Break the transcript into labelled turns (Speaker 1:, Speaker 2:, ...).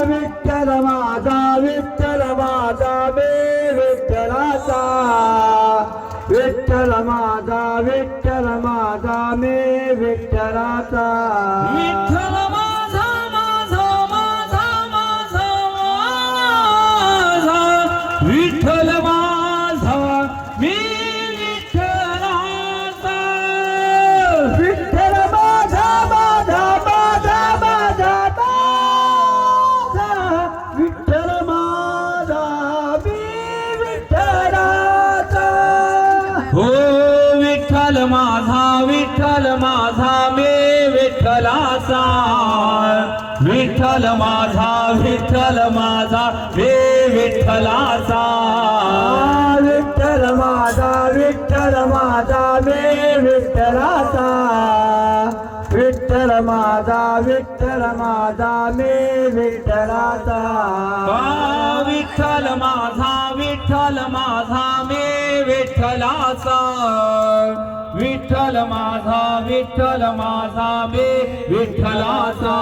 Speaker 1: विठ्ठल माझा बे विठ्ठलाचा विठ्ठल माझा मे विठ्ठलाचा
Speaker 2: विठ्ठल माझा माझा माझा माझा माझा विठ्ठल माझा मी विठ्ठलाचा
Speaker 1: विठ्ठल माझा माझा माझा माझा ताजा विठ्ठल माझा मी विठ्ठलाचा
Speaker 2: हो विठ्ठल माझा मे विठ्ठलाचा विठ्ठल माझा मे विठ्ठलाचा
Speaker 1: विठ्ठल माझा मे विठ्ठलाचा विठ्ठल माझा मे विठ्ठलाचा
Speaker 2: विठ्ठल माझा मे विठ्ठलाचा विठ्ठल माझा मे विठ्ठलाचा